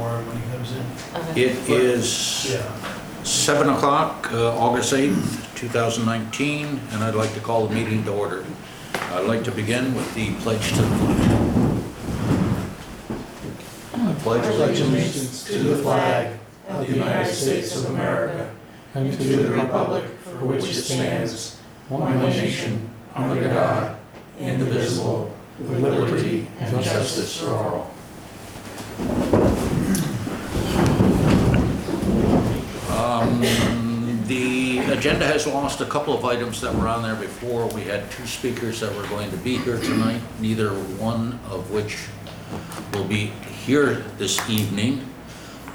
for him when he comes in. Okay. It is Yeah. 7 o'clock, August 8th, 2019, and I'd like to call the meeting to order. I'd like to begin with the pledge to the flag. I pledge Pledge allegiance to the flag of the United States of America and to the republic for which it stands, one nation, under God, indivisible, with liberty and justice for all. The agenda has lost a couple of items that were on there before. We had two speakers that were going to be here tonight, neither one of which will be here this evening,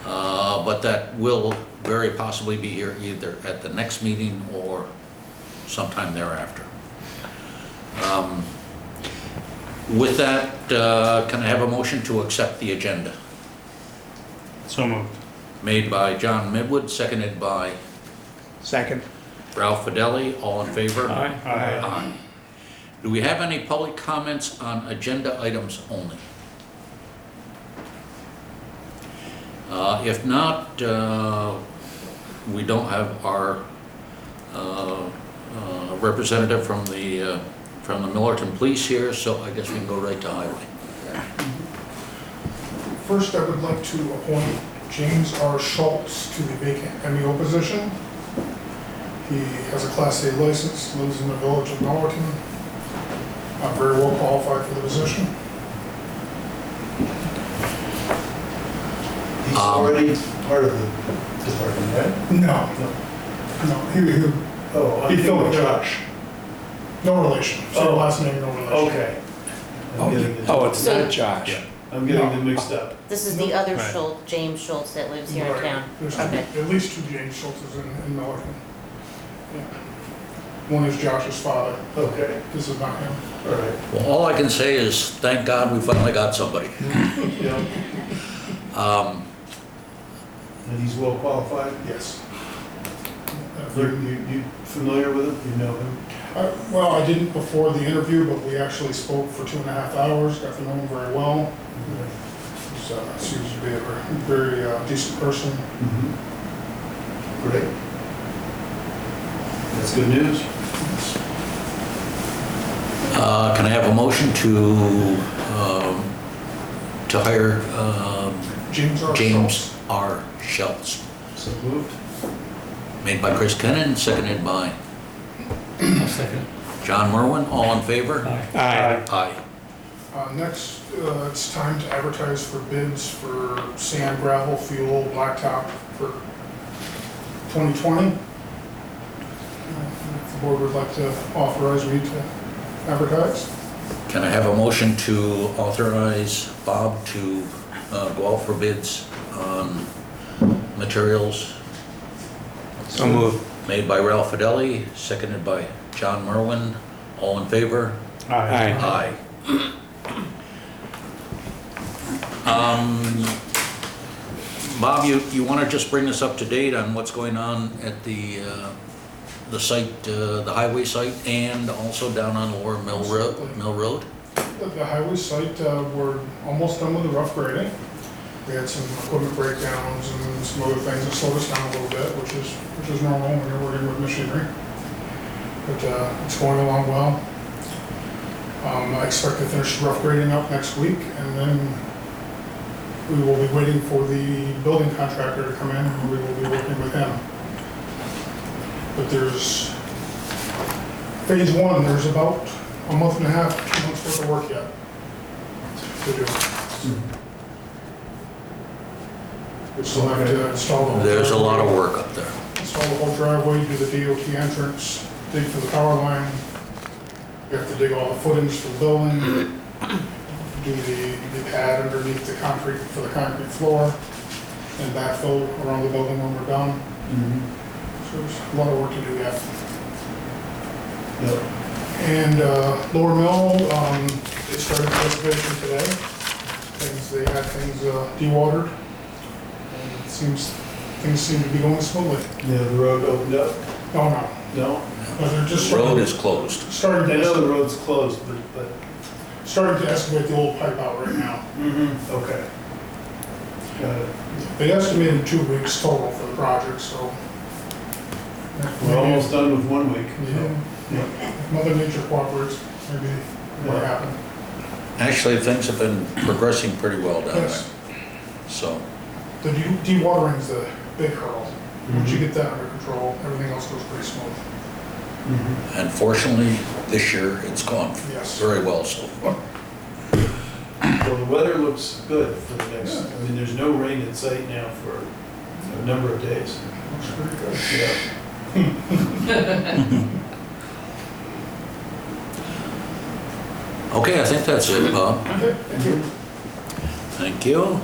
but that will very possibly be here either at the next meeting or sometime thereafter. With that, can I have a motion to accept the agenda? So moved. Made by John Midwood, seconded by Second. Ralph Fidelli. All in favor? Aye. Aye. Do we have any public comments on agenda items only? If not, we don't have our representative from the Millerton Police here, so I guess we can go right to highway. First, I would like to appoint James R. Schultz to the vacant MEO position. He has a Class A license, lives in the village of Millerton, very well qualified for the position. He's already part of the department, right? No, Oh, he I'm filled with it. Josh. no relation, same Oh. last name, no relation. Okay. I'm getting Oh, the- it's not Josh. I'm getting them mixed up. This is the other Right. Schultz, James Schultz that lives here in Right. town. There's Okay. at least two James Schultzes in Millerton. Yeah. One is Josh's father, Okay, this is not him. all right. Well, all I can say is, thank God we finally got somebody. Yeah, Um, and he's well qualified? Yes. You familiar with him? You know him? Well, I didn't before the interview, but we actually spoke for 2.5 hours, got to know him very well. Seems to be a very decent person. Great. That's good news. Can I have a motion to hire James R. James Schultz. R. Schultz? So moved. Made by Chris Kennan, seconded by Second. John Merwin. All in favor? Aye. Aye. Next, it's time to advertise for bids for sand, gravel, fuel, blacktop for 2020. If the board would like to authorize me to advertise. Can I have a motion to authorize Bob to go out for bids on materials? So moved. Made by Ralph Fidelli, seconded by John Merwin. All in favor? Aye. Aye. Bob, you want to just bring us up to date on what's going on at the site, the highway site, and also down on Lower Mill Road? The highway site, we're almost done with the rough grading. We had some equipment breakdowns and some other things that slowed us down a little bit, which is normal when you're working with machinery. But it's going along well. I expect to finish the rough grading up next week, and then we will be waiting for the building contractor to come in, and we will be working with him. But there's phase one, there's about a month and a half, 2 months worth of work yet to do. We still have to install the whole There's a lot of driveway, work up there. Install the whole driveway, do the DOT entrance, dig for the power line. We have to dig all the footings for the building, do the pad underneath the concrete for the concrete floor, and backfill around the building when we're done. So there's a lot of work to do yet. Yep. And Lower Mill, they started cultivation today. They had things dewatered. And things seem to be going smoothly. Yeah, the road opened up? Oh, no. No? But they're just The road is closed. starting I know the to, road's closed, but. starting to excavate the old pipe out right now. Okay. Got it. They estimated 2 weeks total for the project, so. We're almost done with 1 week. Yeah, if Mother Nature cooperates, maybe what Yeah. happened. Actually, things have been progressing pretty well down there, Yes, so. the dewatering's the big hurdle. Once you get that under control, everything else goes pretty smooth. Mhm. And fortunately, this year, it's gone Yes. very well so far. Well, the weather looks good for the next, I mean, there's no rain in sight now for a number of days. Looks pretty good. Yeah. Okay, I think that's it, Bob. Okay, thank you. Thank you.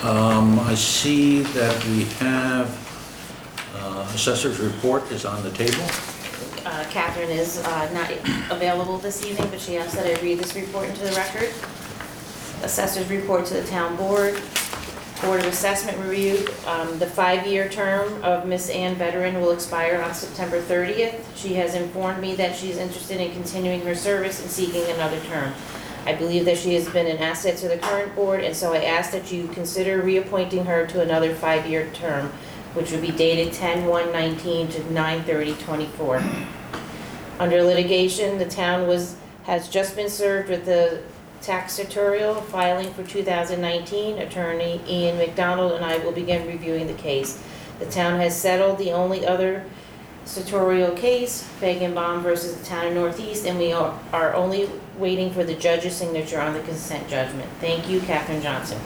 I see that we have assessor's report is on the table. Catherine is not available this evening, but she asked that I read this report into the record. Assessor's report to the town board. Board of Assessment reviewed. The 5-year term of Miss Ann Veteran will expire on September 30th. She has informed me that she's interested in continuing her service and seeking another term. I believe that she has been an asset to the current board, and so I ask that you consider reappointing her to another 5-year term, which would be dated 10/1/19 to 9/30/24. Under litigation, the town has just been served with the taxatorial filing for 2019. Attorney Ian McDonald and I will begin reviewing the case. The town has settled the only other sartorial case, Fagenbaum versus the town of Northeast, and we are only waiting for the judge's signature on the consent judgment. Thank you, Catherine Johnson.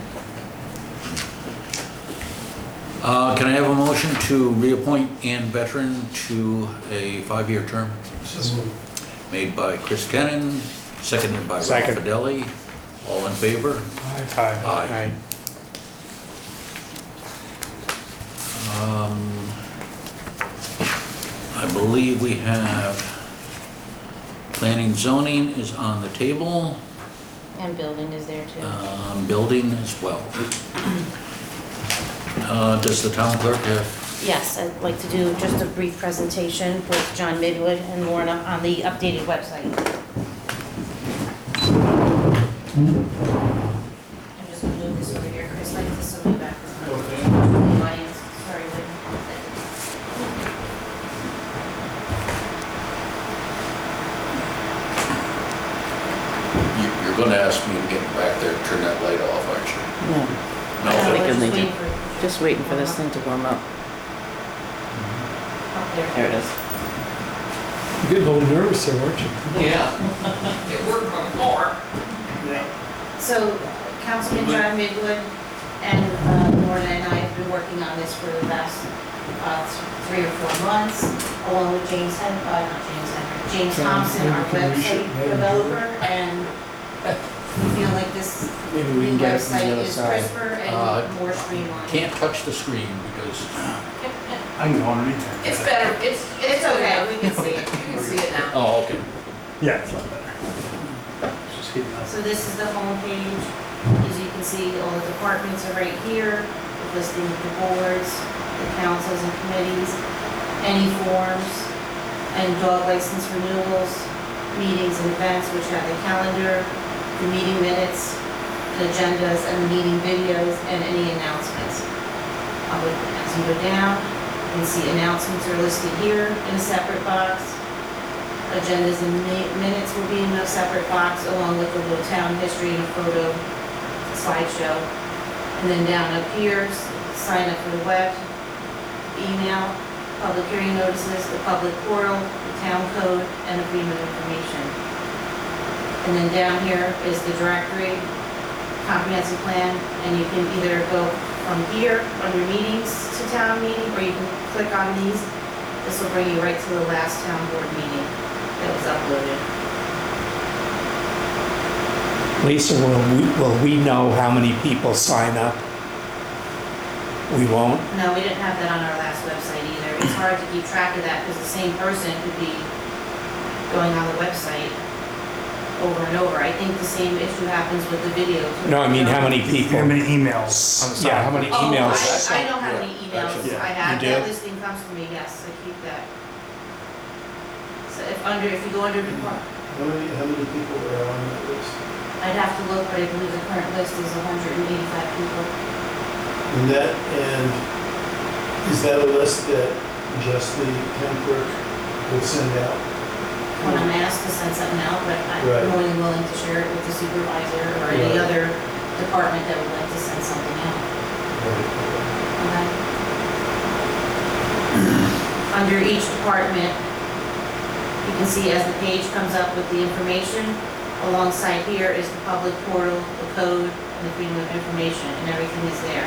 Can I have a motion to reappoint Ann Veteran to a 5-year term? So moved. Made by Chris Kennan, seconded by Ralph Second. Fidelli. All in favor? Aye. I believe we have planning zoning is on the table, And building is there too. building as well. Does the town clerk have? Yes, I'd like to do just a brief presentation with John Midwood and more on the updated website. I'm just gonna move this over here, Chris, like this will be back. The audience, sorry, wait. You're gonna ask me to get back there, turn that light off, aren't you? No, No? I think We're I'm just thinking- waiting for- just waiting for this thing to warm up. up there. There it is. You're getting a little nervous there, aren't you? Yeah. It worked before. So Councilman John Midwood and Lorna and I have been working on this for the last 3 or 4 months, along with James Thompson, our website developer, and we feel like this Maybe we new can get it from the website other is side. crisper Uh, and more streamlined. Can't touch the screen because I can go underneath there. It's better, it's okay. we can see it, you can see it now. Oh, okay. Yeah, it's a lot better. Just hitting us. So this is the home page. As you can see, all the departments are right here, listing the boards, the councils and committees, any forms, and dog license renewals, meetings and events, which have the calendar, the meeting minutes, the agendas, and the meeting videos, and any announcements. As you go down, you can see announcements are listed here in a separate box. Agendas and minutes will be in a separate box, along with the little town history and a photo slideshow. And then down up here, sign up for the web, email, public hearing notices, the public portal, the town code, and agreement information. And then down here is the directory, comprehensive plan, and you can either go from here under meetings to town meeting, or you can click on these. This will bring you right to the last town board meeting that was uploaded. Lisa, will we know how many people sign up? We won't? No, we didn't have that on our last website either. It's hard to keep track of that because the same person could be going on the website over and over. I think the same issue happens with the video too. No, I mean, how many people? How many emails on the side? Yeah, how many Oh, emails? I know how many emails Actually, I have. you do? That listing comes from me, yes, I keep that. So if you go under department, How many people are on that list? I'd have to look, but I believe the current list is 185 people. And is that a list that just the town clerk would send out? When I'm asked to send something out, but Right. I'm more than willing to share it with the supervisor or any Right. other department that would like to send something out. Okay? Under each department, you can see as the page comes up with the information, alongside here is the public portal, the code, and the freedom of information, and everything is there.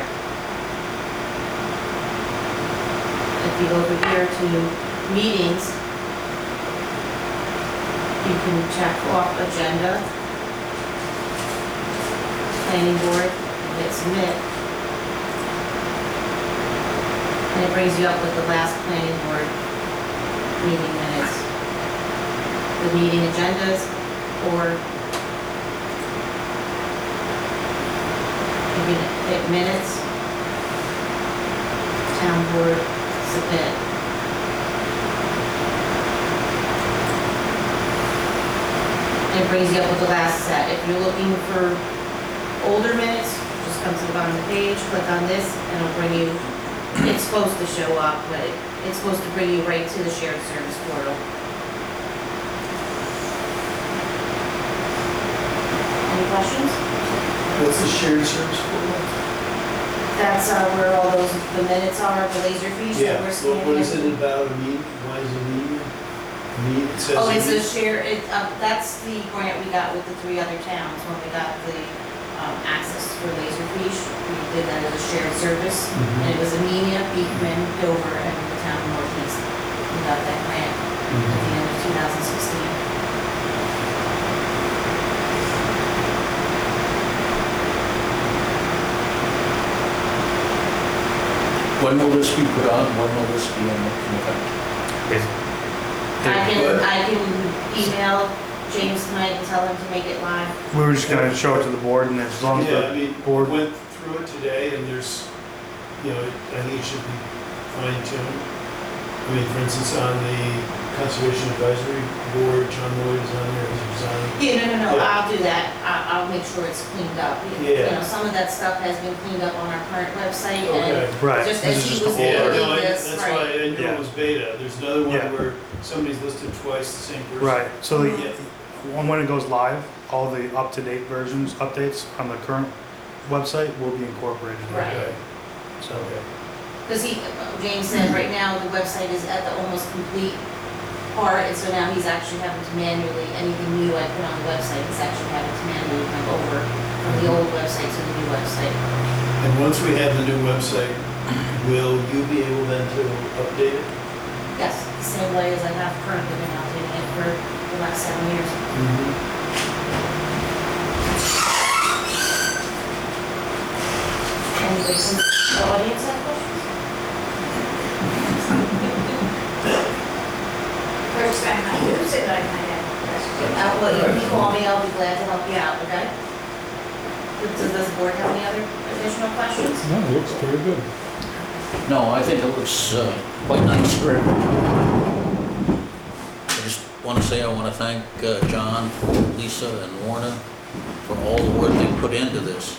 If you go over here to meetings, you can check off agenda, planning board, and hit submit. And it brings you up with the last planning board meeting minutes, the meeting agendas, or you can hit minutes, town board, submit. And it brings you up with the last set. If you're looking for older minutes, just come to the bottom of the page, click on this, and it'll bring you, it's supposed to show up, but it's supposed to bring you right to the shared service portal. Any questions? What's the shared service portal? That's where all those, the minutes are, the laser fees Yeah, that we're well, scanning. what is it about a meet? Why is it meet? Meet, it says. Oh, it's a meet. share, that's the grant we got with the 3 other towns when we got the access for Laserfish. We did that as a shared service, and it was Amelia, Beekman, Dover, and the town of Northeast. We got that grant at the end of 2016. When will this be put on? When will this be in effect? I can email James tonight and tell him to make it live. We were just gonna show it to the board, and as long as Yeah, I mean, the we board, went through it today and there's, you know, I think it should be fine tuned. I mean, for instance, on the Conservation Advisory Board, John Lloyd is on there, he's resigned. Yeah, no, Yeah. I'll do that. I'll make sure it's cleaned up. You Yeah. know, some of that stuff has been cleaned up on our current website, and Okay. right, just this as is he just was the Yeah, board. doing no, this, that's right. why I knew Yeah. it was beta. There's another one Yeah. where somebody's listed twice, the same person. Right, so Yeah. when it goes live, all the up-to-date versions, updates on the current website will be incorporated. in Right. there. Okay, So, okay. Because James said right now the website is at the almost complete part, and so now he's actually having to manually, anything new I put on the website, he's actually having to manually come over from the old website to the new website. And once we have the new website, will you be able then to update it? Yes, the same way as I have currently been updating it for the last 7 years. Anybody from the audience have questions? First time I use it, I might have questions. Well, you can call me, I'll be glad to help you out, okay? Does this board have any other additional questions? No, it looks very good. No, I think it looks quite nice. I just want to say I want to thank John, Lisa, and Lorna for all the work they put into this.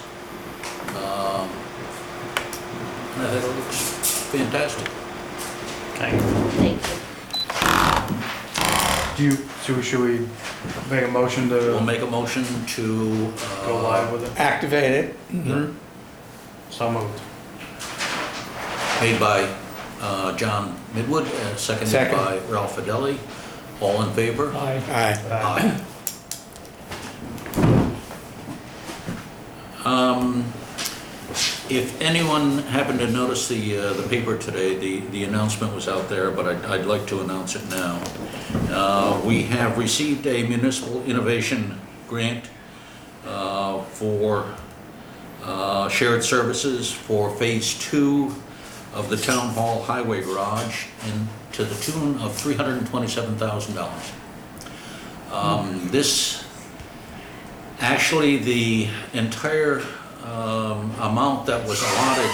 I think it looks fantastic. Thank you. should we make a motion We'll to make a motion to go live with it? Activate it. So moved. made by John Midwood, seconded Second. by Ralph Fidelli. All in favor? Aye. Aye. If anyone happened to notice the paper today, the announcement was out there, but I'd like to announce it now. We have received a municipal innovation grant for shared services for Phase 2 of the Town Hall Highway Garage, and to the tune of $327,000. This, actually, the entire amount that was allotted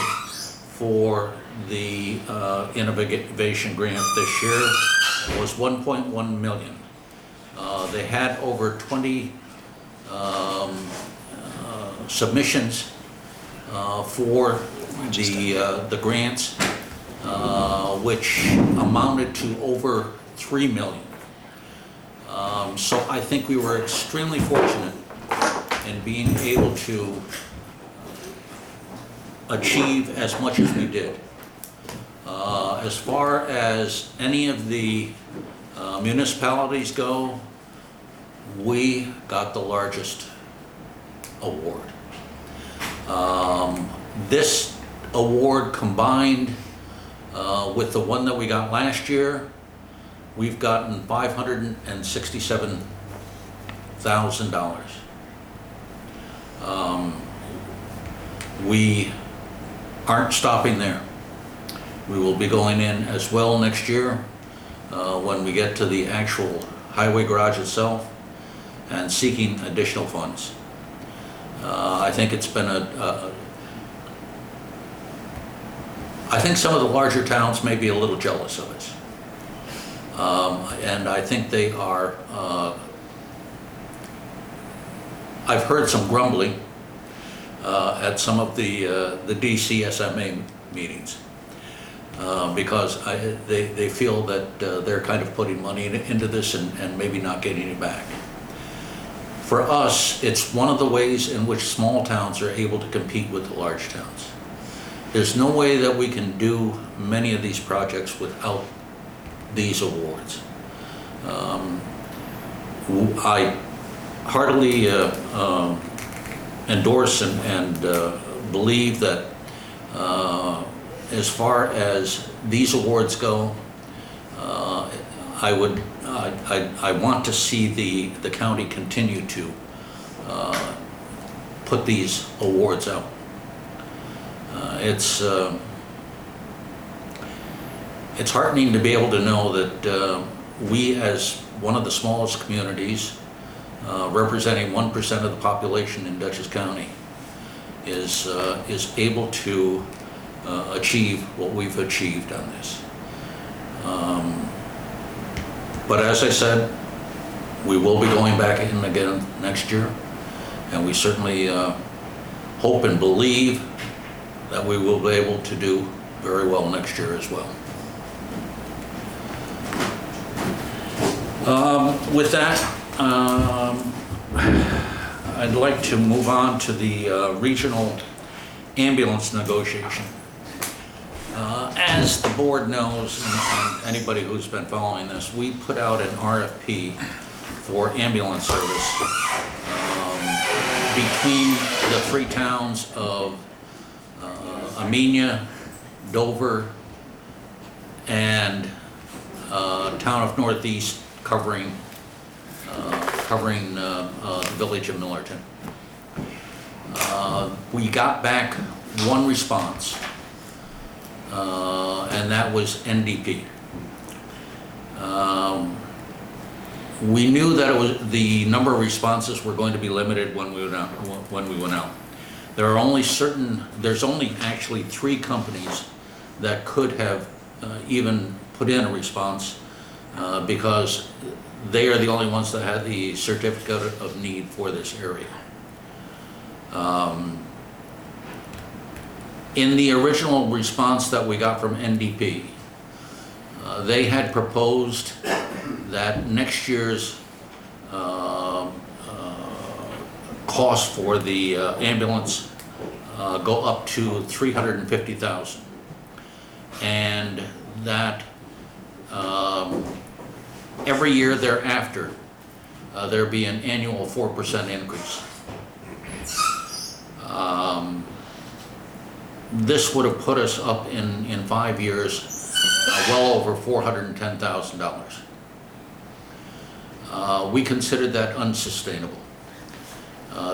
for the innovation grant this year was $1.1 million. They had over 20 submissions for the grants, which amounted to over $3 million. So I think we were extremely fortunate in being able to achieve as much as we did. As far as any of the municipalities go, we got the largest award. This award combined with the one that we got last year, we've gotten $567,000. We aren't stopping there. We will be going in as well next year when we get to the actual highway garage itself and seeking additional funds. I think it's been I think some of the larger towns may be a little jealous of us. And I think they are, I've heard some grumbling at some of the DCSMA meetings because they feel that they're kind of putting money into this and maybe not getting it back. For us, it's one of the ways in which small towns are able to compete with the large towns. There's no way that we can do many of these projects without these awards. I heartily endorse and believe that as far as these awards go, I want to see the county continue to put these awards out. It's heartening to be able to know that we, as one of the smallest communities, representing 1% of the population in Dutchess County, is able to achieve what we've achieved on this. But as I said, we will be going back in again next year, and we certainly hope and believe that we will be able to do very well next year as well. With that, I'd like to move on to the regional ambulance negotiation. As the board knows, and anybody who's been following this, we put out an RFP for ambulance service between the three towns of Amenia, Dover, and town of Northeast covering the village of Millerton. We got back one response, and that was NDP. We knew that the number of responses were going to be limited when we went out. There's only actually 3 companies that could have even put in a response because they are the only ones that had the certificate of need for this area. In the original response that we got from NDP, they had proposed that next year's cost for the ambulance go up to $350,000, and that every year thereafter there be an annual 4% increase. This would have put us up in 5 years well over $410,000. We considered that unsustainable.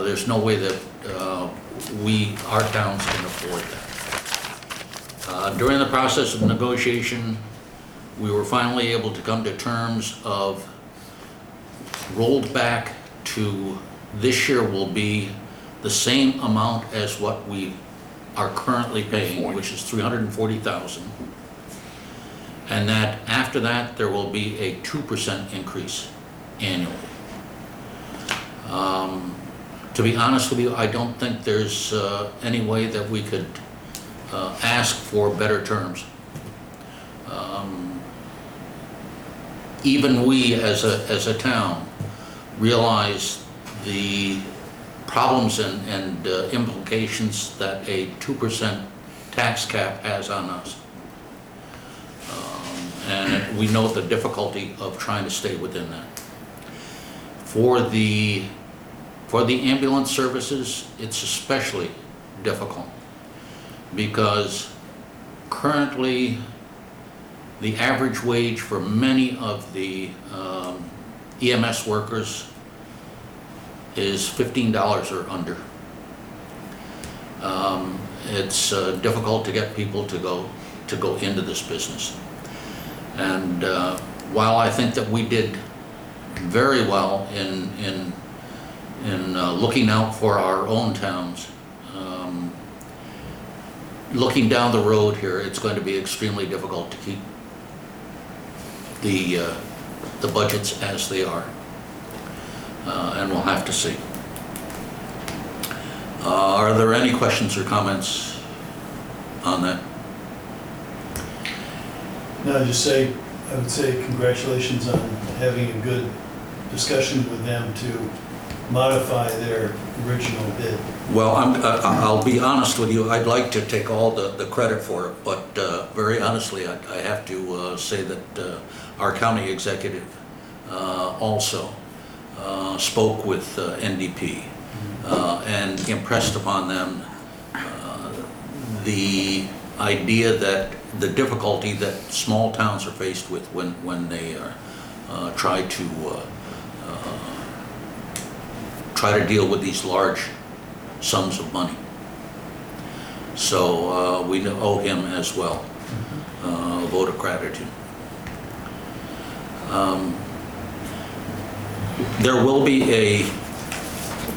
There's no way that our towns can afford that. During the process of negotiation, we were finally able to come to terms of rolled back to this year will be the same amount as what we are currently paying, which is $340,000, and that after that there will be a 2% increase annually. To be honest with you, I don't think there's any way that we could ask for better terms. Even we as a town realize the problems and implications that a 2% tax cap has on us. And we know the difficulty of trying to stay within that. For the ambulance services, it's especially difficult because currently the average wage for many of the EMS workers is $15 or under. It's difficult to get people to go into this business. And while I think that we did very well in looking out for our own towns, looking down the road here, it's going to be extremely difficult to keep the budgets as they are, and we'll have to see. Are there any questions or comments on that? No, I would say congratulations on having a good discussion with them to modify their original bid. Well, I'll be honest with you, I'd like to take all the credit for it, but very honestly, I have to say that our county executive also spoke with NDP and impressed upon them the idea that the difficulty that small towns are faced with when they try to deal with these large sums of money. So we owe him as well a vote of gratitude. There will be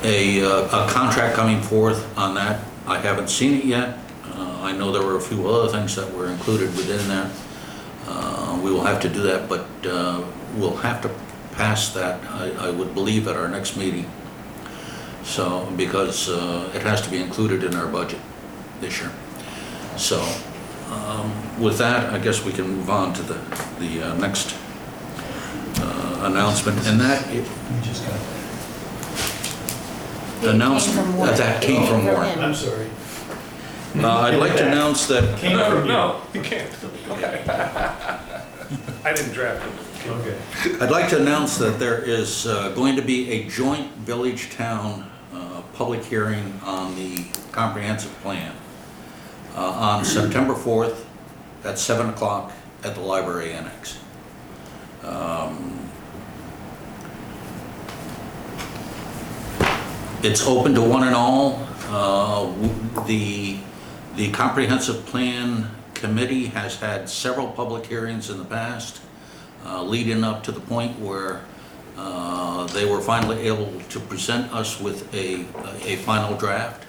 a contract coming forth on that. I haven't seen it yet. I know there were a few other things that were included within that. We will have to do that, but we'll have to pass that, I would believe, at our next meeting. So, because it has to be included in our budget this year. So, with that, I guess we can move on to the next announcement, and that You just got that came from Warren. I'm sorry. I'd like to announce that Came from you. No, you can't. Okay. I didn't draft it. Okay. I'd like to announce that there is going to be a joint village-town public hearing on the comprehensive plan on September 4th at 7 o'clock at the library annex. It's open to one and all. The comprehensive plan committee has had several public hearings in the past, leading up to the point where they were finally able to present us with a final draft.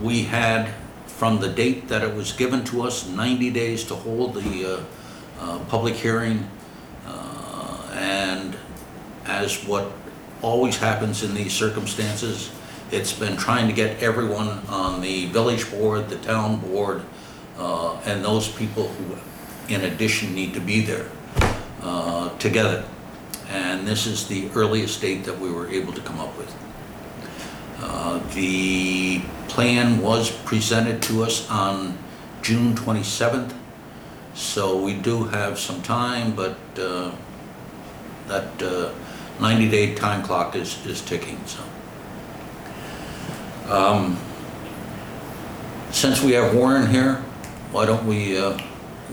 We had, from the date that it was given to us, 90 days to hold the public hearing, and as what always happens in these circumstances, it's been trying to get everyone on the village board, the town board, and those people who in addition need to be there together. And this is the earliest date that we were able to come up with. The plan was presented to us on June 27th, so we do have some time, but that 90-day time clock is ticking. So, since we have Warren here, why don't we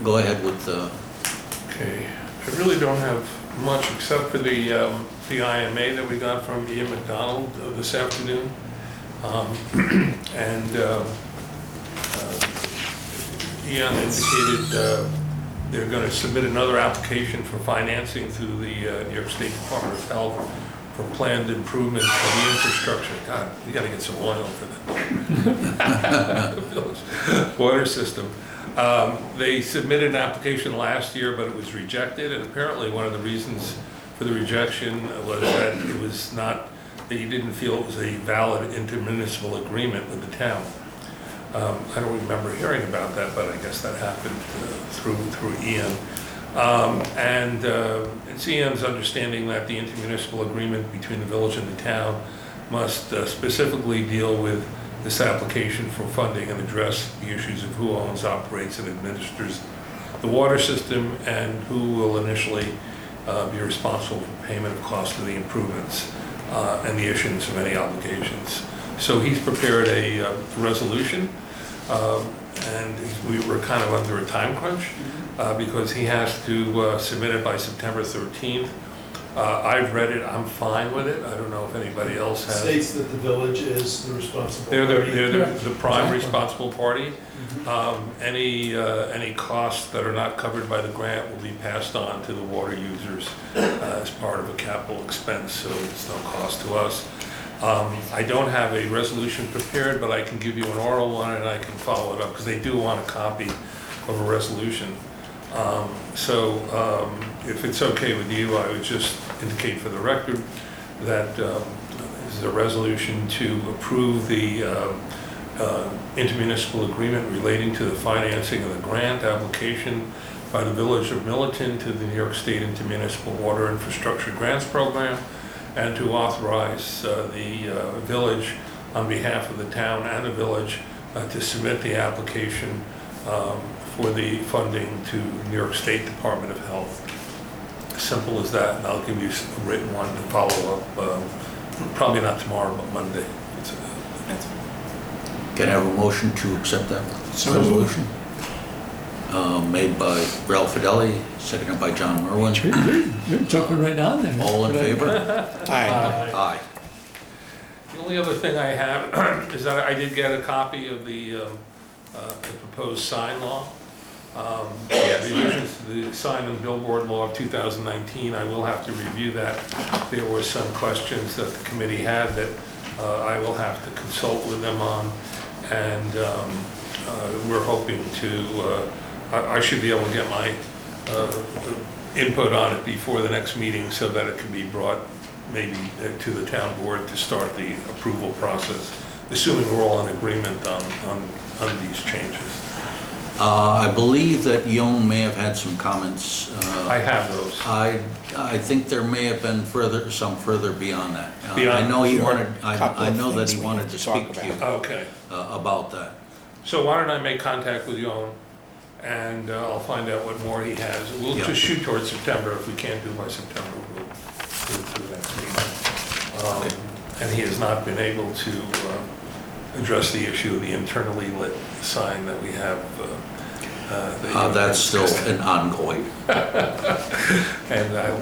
go ahead with Okay, I really don't have much except for the IMA that we got from Ian McDonald this afternoon. Ian indicated they're going to submit another application for financing through the New York State Department of Health for planned improvements to the infrastructure. God, we got to get some oil for the village water system. They submitted an application last year, but it was rejected, and apparently one of the reasons for the rejection was that it was not, that he didn't feel it was a valid intermunicipal agreement with the town. I don't remember hearing about that, but I guess that happened through Ian. And it's Ian's understanding that the intermunicipal agreement between the village and the town must specifically deal with this application for funding and address the issues of who owns, operates, and administers the water system, and who will initially be responsible for payment of cost of the improvements and the issuance of any obligations. So he's prepared a resolution, and we were kind of under a time crunch because he has to submit it by September 13th. I've read it, I'm fine with it. I don't know if anybody else has. States that the village is the responsible They're party. the prime responsible party. Any costs that are not covered by the grant will be passed on to the water users as part of a capital expense, so it's no cost to us. I don't have a resolution prepared, but I can give you an oral one and I can follow it up, because they do want a copy of a resolution. If it's okay with you, I would just indicate for the record that this is a resolution to approve the intermunicipal agreement relating to the financing of the grant application by the Village of Milton to the New York State Intermunicipal Water Infrastructure Grants Program, and to authorize the village on behalf of the town and the village to submit the application for the funding to New York State Department of Health. Simple as that, and I'll give you a written one to follow up, probably not tomorrow, but Monday. Can I have a motion to accept that resolution? Made by Ralph Fidelli, seconded by John Merwin. You're jumping right down there. All in favor? Aye. Aye. The only other thing I have is that I did get a copy of the proposed sign law. The revisions to the sign and billboard law of 2019, I will have to review that. There were some questions that the committee had that I will have to consult with them on, and we're hoping to, I should be able to get my input on it before the next meeting so that it can be brought maybe to the town board to start the approval process, assuming we're all in agreement on these changes. I believe that Yon may have had some comments. I have those. I think there may have been some further beyond that. Beyond- I know he Sure. wanted, Couple I of know that things he we wanted need to to talk speak to you Okay. about that. So why don't I make contact with Yon, and I'll find out what more he has. We'll Yeah. just shoot towards September. If we can't do it by September, we'll do it to the next meeting. And he has not been able to address the issue of the internally lit sign that we have. That's still an ongoing. And I'll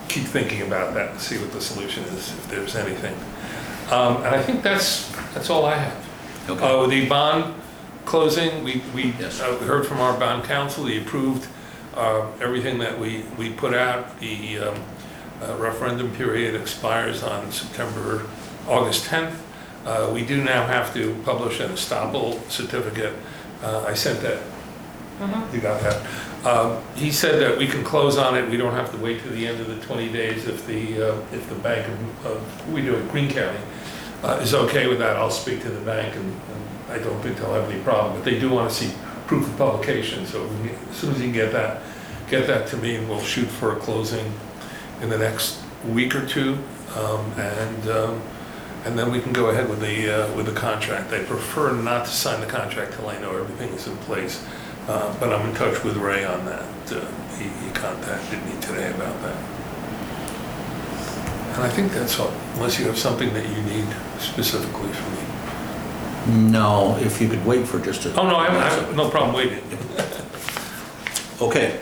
keep thinking about that and see what the solution is, if there's anything. And I think that's all I have. Okay. The bond closing, we Yes. heard from our bond counsel. He approved everything that we put out. The referendum period expires on August 10th. We do now have to publish an estoppel certificate. I sent that. You got that. He said that we can close on it. We don't have to wait to the end of the 20 days if the bank of we do it, Green County, is okay with that. I'll speak to the bank, and I don't think they'll have any problem. But they do want to see proof of publication. So as soon as you can get that to me, and we'll shoot for a closing in the next week or two, and then we can go ahead with the contract. I prefer not to sign the contract till I know everything is in place. But I'm in touch with Ray on that. He contacted me today about that. And I think that's all, unless you have something that you need specifically from me. No, if you could wait for just a... Oh, no, I have no problem waiting. Okay,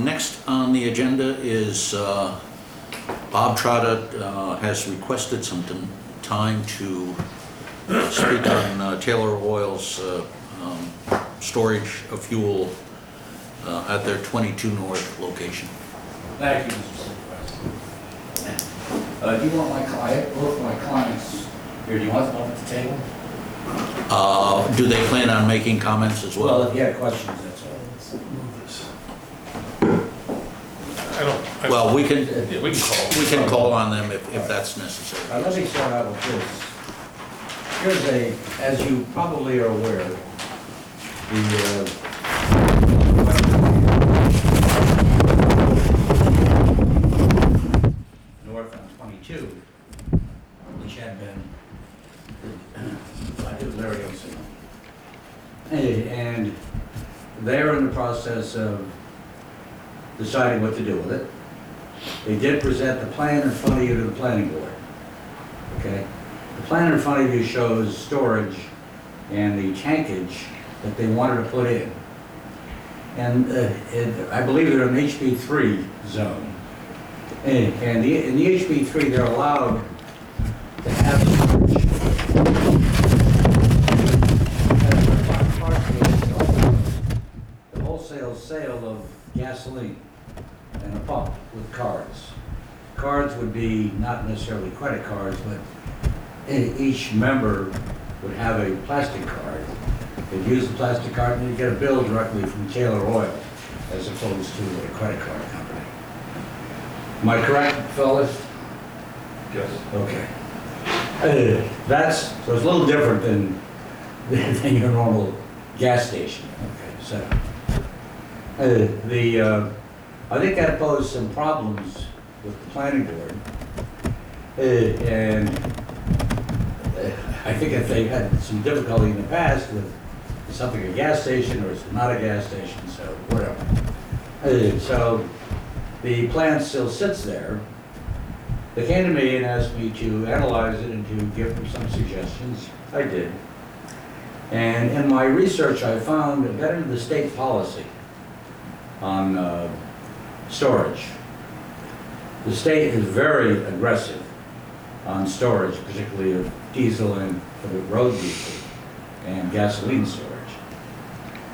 next on the agenda is Bob Trotta has requested some time to speak on Taylor Oil's storage of fuel at their 22 North location. Thank you, Mr. Supervisor. Do you want my client, both my clients here, do you want them up at the table? Do they plan on making comments as well? Well, if you have questions, that's all. Well, we can Yeah, we can call. call on them if that's necessary. Let me start out with this. Here's a, as you probably are aware, the north on 22, which had been, I did Larry Olson. And they're in the process of deciding what to do with it. They did present the plan in front of you to the planning board, okay? The plan in front of you shows storage and the tankage that they wanted to put in. And I believe they're in HB3 zone. And in the HB3, they're allowed to have storage. The wholesale sale of gasoline and a pump with cards. Cards would be not necessarily credit cards, but each member would have a plastic card. They'd use the plastic card and they'd get a bill directly from Taylor Oil as opposed to a credit card company. Am I correct, fellas? Yes. Okay. So it's a little different than your normal gas station. Okay, so I think that posed some problems with the planning board. And I think if they had some difficulty in the past with something a gas station or it's not a gas station, so whatever. So the plan still sits there. They came to me and asked me to analyze it and to give them some suggestions. I did. And in my research, I found that in the state policy on storage, the state is very aggressive on storage, particularly of diesel and for the road diesel and gasoline storage.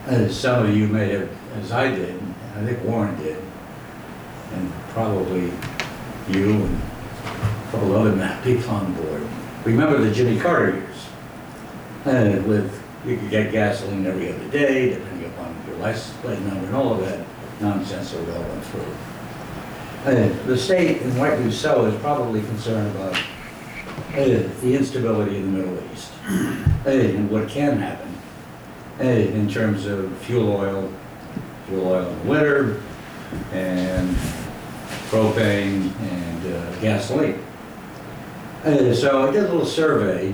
As some of you may have, as I did, I think Warren did, and probably you and a couple other people on board, remember the Jimmy Carter years. With, you could get gasoline every other day, depending upon your license plate number and all of that nonsense that we all went through. The state, and rightly so, is probably concerned about the instability in the Middle East and what can happen in terms of fuel oil in the winter, and propane and gasoline. So I did a little survey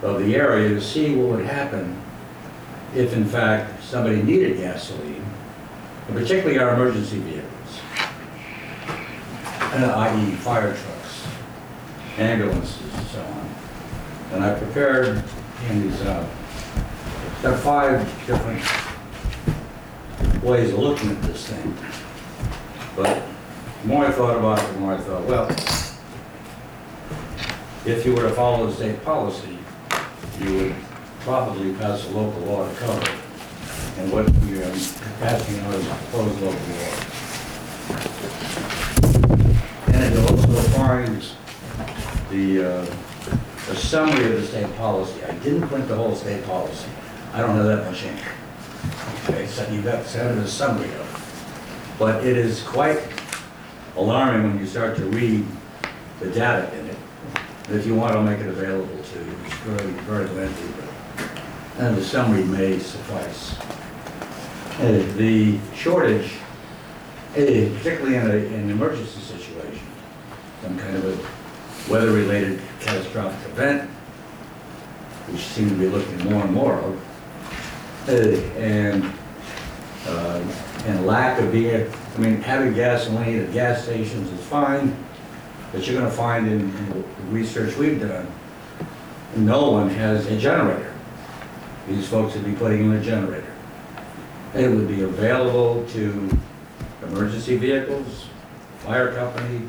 of the area to see what would happen if in fact somebody needed gasoline, and particularly our emergency vehicles, i.e. fire trucks, ambulances, and so on. And I prepared these, got 5 different ways of looking at this thing. But the more I thought about it, the more I thought, well, if you were to follow the state policy, you would probably pass a local law to cover it. And what we are passing now is a proposed local law. And it also finds the summary of the state policy. I didn't print the whole state policy. I don't have that much ink. Okay, so you've got a summary of it. But it is quite alarming when you start to read the data in it. And if you want, I'll make it available to you. It's very, very lengthy, but the summary may suffice. The shortage, particularly in an emergency situation, some kind of a weather-related catastrophic event, which seem to be looking more and more of, and lack of having gasoline at gas stations is fine, but you're going to find in the research we've done, no one has a generator. These folks would be putting in a generator. It would be available to emergency vehicles, fire company,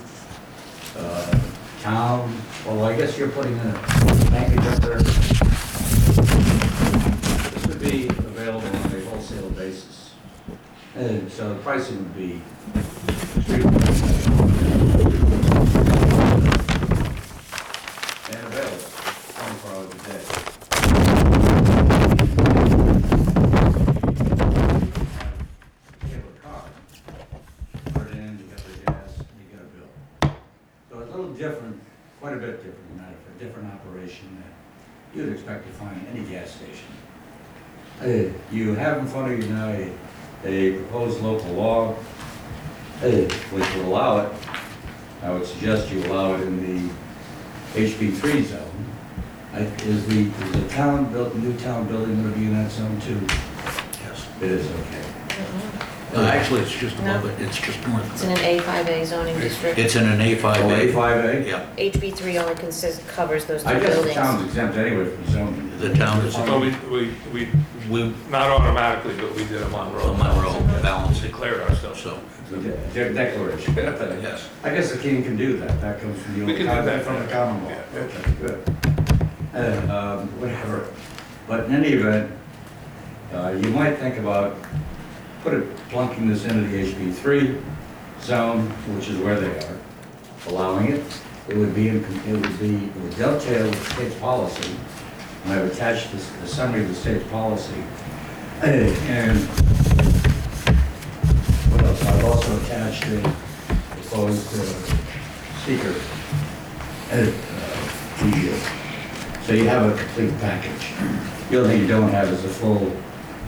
town. Well, I guess you're putting in a package up there. This would be available on a wholesale basis. And so the pricing would be extremely and available 24 hours a day. You have a car, put it in, you get the gas, you get a bill. So it's a little different, quite a bit different, matter for a different operation you'd expect to find any gas station. You have in front of you now a proposed local law which would allow it. I would suggest you allow it in the HB3 zone. Is the new town building going to be in that zone too? Yes. It is, okay. Actually, it's just above it, it's just north It's of in it. an A5A zoning district. It's in an Oh, A5A. A5A? Yeah, HB3 only covers those two I guess the buildings. town's exempt anyway from zoning. the town is, Well, we, we, not automatically, but we did a Monroe. the Monroe balancing, Declared ourselves. so, Declaration. yes. I guess the king can do that. That comes from the We old can do that, from the yeah. common law. Yeah. Okay, good. Whatever. But in any event, you might think about plunking this into the HB3 zone, which is where they are, allowing it. It would dovetail with state policy. And I've attached the summary of the state policy. And what else? I've also attached a proposed seeker to you. So you have a complete package. The only thing you don't have is a full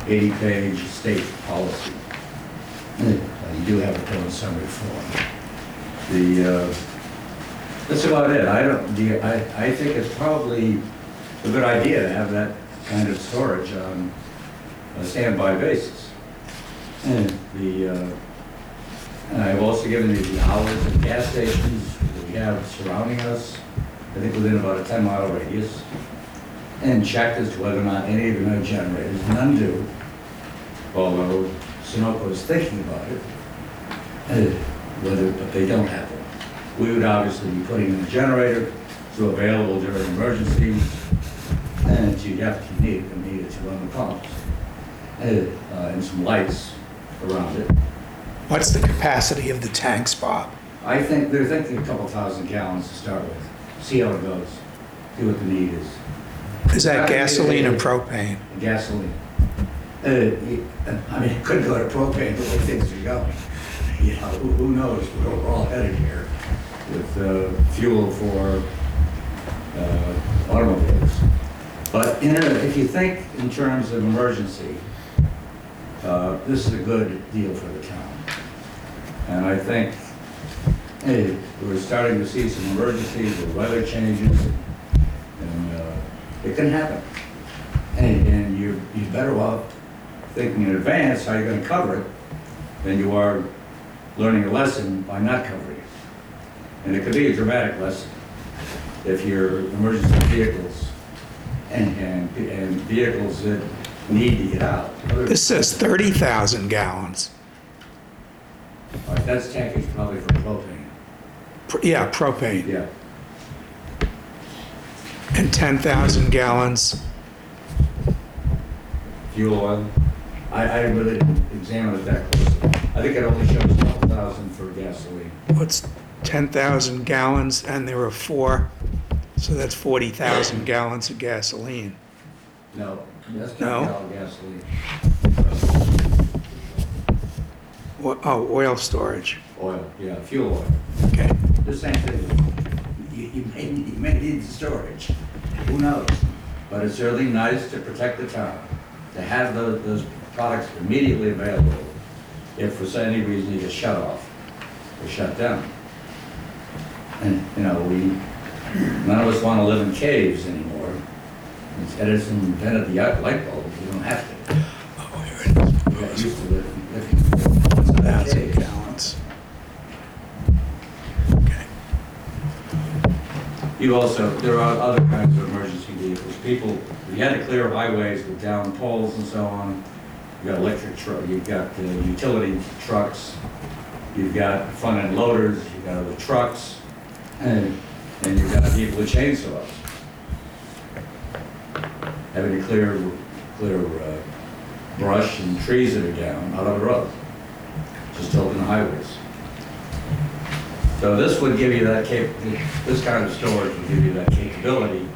80-page state policy. You do have a total summary form. That's about it. I think it's probably a good idea to have that kind of storage on a standby basis. And I've also given you the hours of gas stations that we have surrounding us, I think within about a 10-mile radius, and checked as to whether or not any of them have generators. None do, although Sunoco is thinking about it, but they don't have them. We would obviously be putting in a generator so available during emergencies, and you definitely need it to run the pumps, and some lights around it. What's the capacity of the tanks, Bob? I think they're thinking a couple thousand gallons to start with. See how it goes. See what the need is. Is that gasoline or propane? Gasoline. I mean, it could go to propane the way things are going. You know, who knows where we're all headed here with fuel for automobiles. But if you think in terms of emergency, this is a good deal for the town. And I think we're starting to see some emergencies with weather changes, and it can happen. And you're better off thinking in advance how you're going to cover it than you are learning a lesson by not covering it. And it could be a dramatic lesson if your emergency vehicles and vehicles that need to get out. This says 30,000 gallons. All right, that's tankage probably for propane. Yeah, propane. Yeah. And 10,000 gallons. Fuel oil. I really didn't examine it that closely. I think it only shows 12,000 for gasoline. What's 10,000 gallons? And there are 4, so that's 40,000 gallons of gasoline. No, that's No? not gasoline. Oh, oil storage. Oil, yeah, fuel oil. Okay. The same thing. You may need the storage. Who knows? But it's certainly nice to protect the town, to have those products immediately available if for any reason you get shut off or shut down. And, you know, none of us want to live in caves anymore. Since Edison invented the light bulb, you don't have to. Oh, here it is. We got used to living in 1,000 caves. gallons. Okay. There are other kinds of emergency vehicles. We had to clear highways with down poles and so on. You've got electric truck, you've got utility trucks, you've got front-end loaders, you've got other trucks, and you've got people with chainsaws. Having to clear brush and trees that are down out of the road, just open the highways. So this would give you this kind of storage would give you that capability,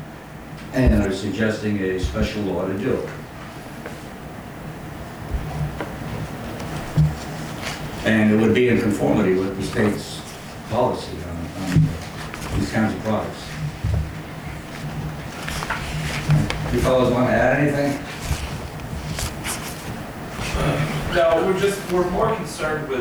and I'm suggesting a special law to do it. And it would be in conformity with the state's policy on these kinds of products. You fellows want to add anything? No, we're more concerned with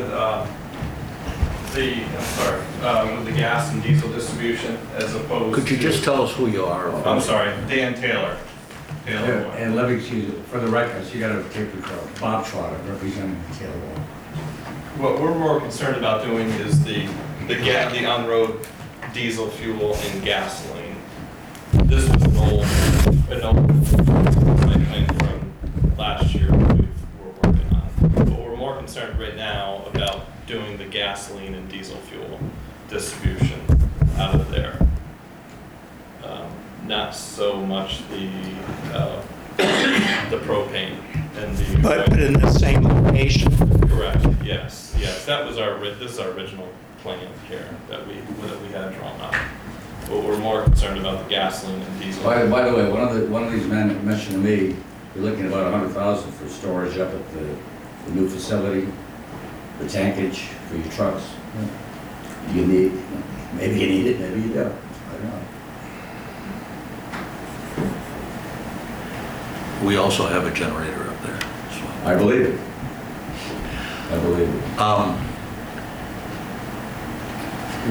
with the gas and diesel distribution as opposed to. Could you just tell us who you are? I'm sorry, Dan Taylor. Taylor Oil. And let me excuse you, for the records, you got to take the call. Bob Trotter, representing Taylor Oil. What we're more concerned about doing is the on-road diesel fuel and gasoline. This was an old site plan from last year that we're working on. But we're more concerned right now about doing the gasoline and diesel fuel distribution out of there. Not so much the propane and the. But in the same location. Correct, yes, that was this is our original plan here that we had drawn up. But we're more concerned about the gasoline and diesel. By the way, one of these men mentioned to me, you're looking at about 100,000 for storage up at the new facility, the tankage for your trucks. You need, maybe you need it, maybe you don't, I don't know. We also have a generator up there, so. I believe it. I believe it.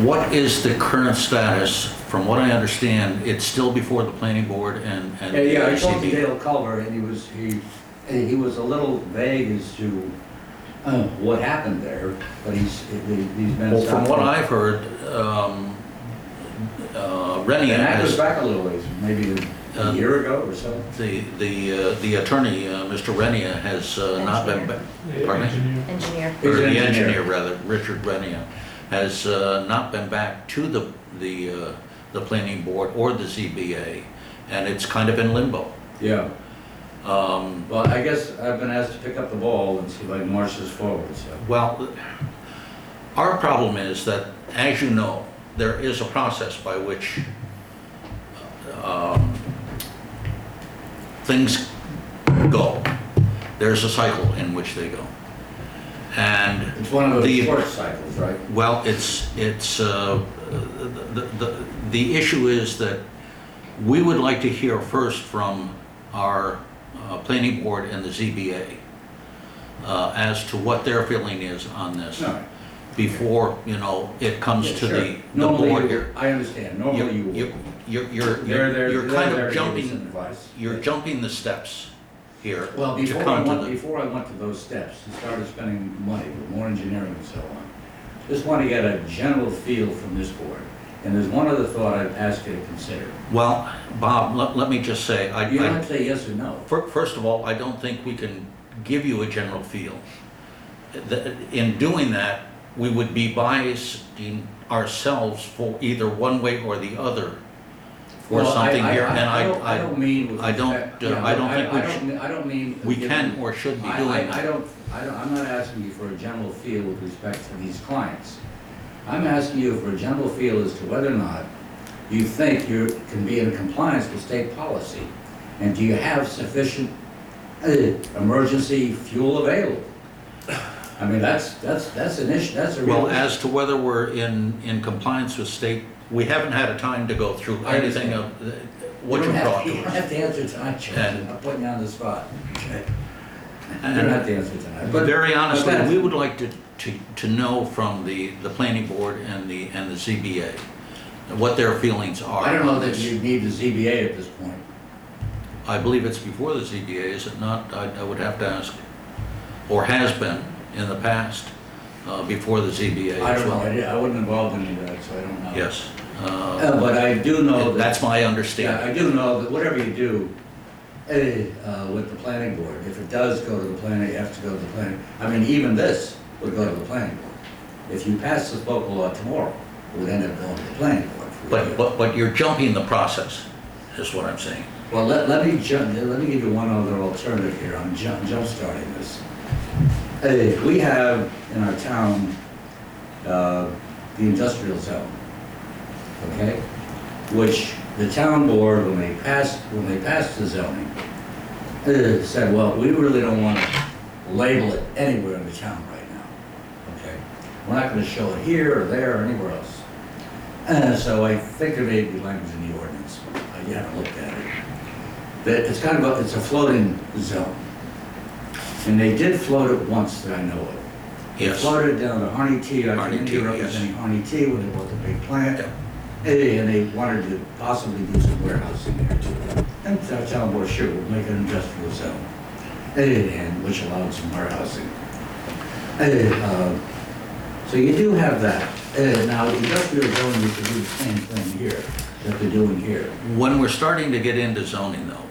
What is the current status? From what I understand, it's still before the planning board and Yeah, I talked to HCD. Dale Culver, and he was a little vague as to what happened there, but these men. Well, from what I've heard, Rennie And that goes has, back a little ways, maybe a year ago or so. the attorney, Mr. Rennie, has not been, pardon me? Engineer. Or He's the an engineer. engineer, rather, Richard Rennie, has not been back to the planning board or the ZBA, and it's kind of in limbo. Yeah. Well, I guess I've been asked to pick up the ball and see if I can march this forward, so. Well, our problem is that, as you know, there is a process by which things go. There's a cycle in which they go. And It's one of the- those short cycles, right? well, the issue is that we would like to hear first from our planning board and the ZBA as to what their feeling is on this No. before, it comes Yeah, to sure. the Normally board you- here. I understand, normally you would. You're kind of jumping, advice. you're jumping the steps here Well, to before I come to went, the. before I went to those steps and started spending money with more engineering and so on, just want to get a general feel from this board. And there's one other thought I'd ask you to consider. Well, Bob, let me just say, You don't have to say yes or no. First of all, I don't think we can give you a general feel. In doing that, we would be biasing ourselves for either one way or the other for Well, something here, and I don't mean with I don't, respect- I yeah, don't think we I should, I don't mean. we can or should be doing I that. don't, I'm not asking you for a general feel with respect to these clients. I'm asking you for a general feel as to whether or not you think you can be in compliance with state policy. And do you have sufficient emergency fuel available? I mean, that's an issue, that's a real Well, issue. as to whether we're in compliance with state, we haven't had a time to go through I anything understand. of what you brought You to don't us. have to answer tonight, Judge. And- I'm putting you on the spot. Okay? You And don't have to answer tonight. But Very honestly, that's- we would like to know from the planning board and the ZBA what their feelings are. I don't know on that this. you need the ZBA at this point. I believe it's before the ZBA, is it not? I would have to ask, or has been in the past, before the ZBA I as don't know, well. I wasn't involved in any of that, so I don't know. Yes. But I do know that. That's my Yeah, understanding. I do know that whatever you do with the planning board, if it does go to the planning, you have to go to the planning. I mean, even this would go to the planning board. If you pass this local law tomorrow, it would end up going to the planning board. for review. But you're jumping the process, is what I'm saying. Well, let me give you one other alternative here. I'm jump starting this. We have in our town the industrial zone, okay? Which the town board, when they passed the zoning, said, well, we really don't want to label it anywhere in the town right now, okay? We're not going to show it here or there or anywhere else. So I think there may be language in the ordinance. I haven't looked at it. that it's kind of it's a floating zone. And they did float it once that I know of. They Yes. floated it down to Harney T, I Harney think T, they were yes. representing Harney T when they bought the big plant. Yep. And they wanted to possibly do some warehousing there too. And the town board, sure, we'll make an industrial zone, and which allowed some warehousing. So you do have that. Now, the industrial zone, you can do the same thing here, that they're doing here. When we're starting to get into zoning though,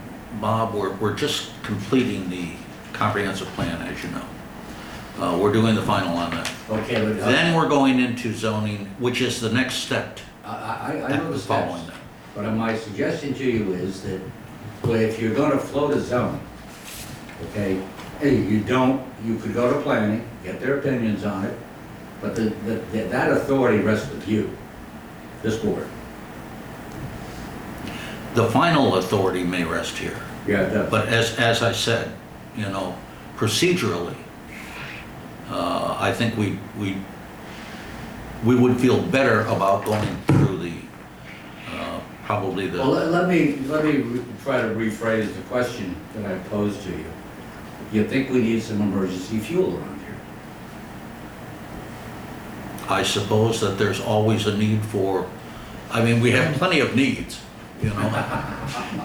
Bob, we're just completing the comprehensive plan, as you know. We're doing the final on that. Okay, but. Then we're going into zoning, which is the next step. I know the Following steps, that. but my suggestion to you is that, well, if you're gonna float a zone, okay, hey, you could go to planning, get their opinions on it, but that authority rests with you, this board. The final authority may rest here. Yeah, it does. But as I said, you know, procedurally, I think we would feel better about going through the, probably the. Well, let me try to rephrase the question that I posed to you. You think we need some emergency fuel around here? I suppose that there's always a need for, I mean, we have plenty of needs, you know,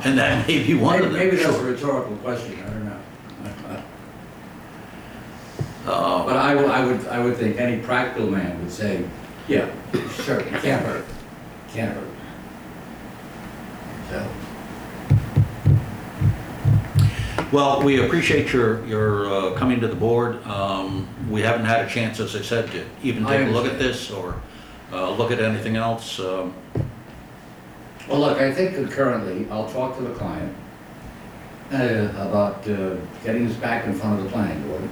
and that may be one of them. Maybe that's a Sure. rhetorical question, I don't know. But I would think any practical man would say, yeah, sure, it can't hurt, can't hurt. So, Well, we appreciate your coming to the board. We haven't had a chance, as I said, to even I take a look at understand. this or look at anything else. well, look, I think concurrently, I'll talk to the client about getting this back in front of the planning board.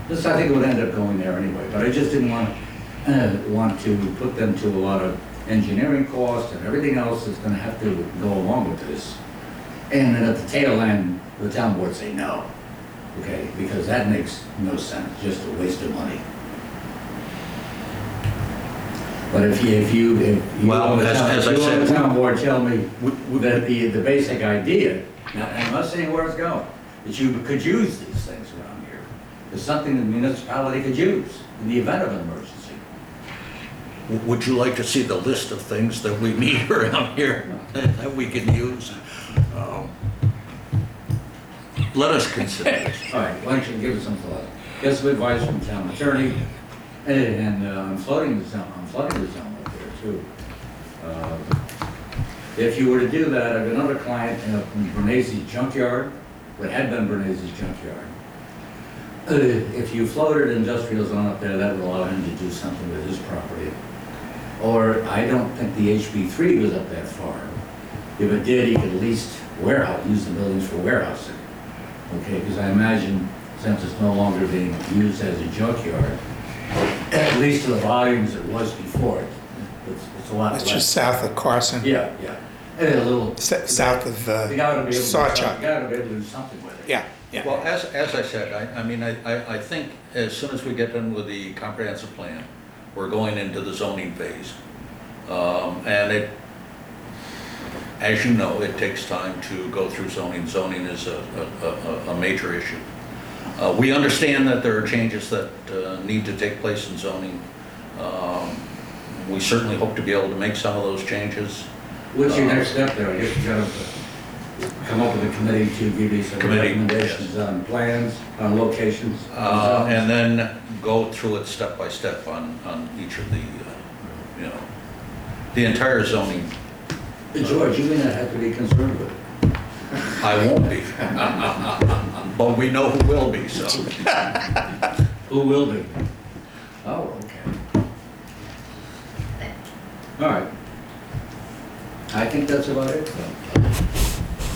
This, I think, would end up going there anyway, but I just didn't want to put them to a lot of engineering costs and everything else that's gonna have to go along with this. And then at the tail end, the town board say no, okay, because that makes no sense, just a waste of money. But if you Well, on the as town- I if you on said, the town board tell me that the basic idea, now, I'm not saying where it's going, that you could use these things around here, is something the municipality could use in the event of an emergency. Would you like to see the list of things that we need around here that we can use? Let us consider this. All right, why don't you give it some thought? Get some advice from the town attorney, and I'm flooding the zone up there too. If you were to do that, I have another client in Bernaze's junkyard, what had been Bernaze's junkyard. If you floated industrial zone up there, that would allow him to do something with his property. Or I don't think the HB3 was up that far. If it did, he could at least use the buildings for warehousing. Okay, because I imagine since it's no longer being used as a junkyard, at least to the volumes it was before, it's a lot less. It's just south of Carson. Yeah, yeah. And a little. South of You gotta be able to do Sawchuck. something- you gotta be able to do something with it. Yeah, yeah. Well, as I said, I mean, I think as soon as we get done with the comprehensive plan, we're going into the zoning phase. And it, as you know, it takes time to go through zoning. Zoning is a major issue. We understand that there are changes that need to take place in zoning. We certainly hope to be able to make some of those changes. What's your next step there? I guess you gotta come up with a committee to give you some Committee, recommendations on plans, on locations. And then go through it step by step on each of the, you know, the entire zoning. George, you may not have to be concerned with it. I won't be. But we know who will be, so. Who will be? Oh, okay. All right. I think that's about it.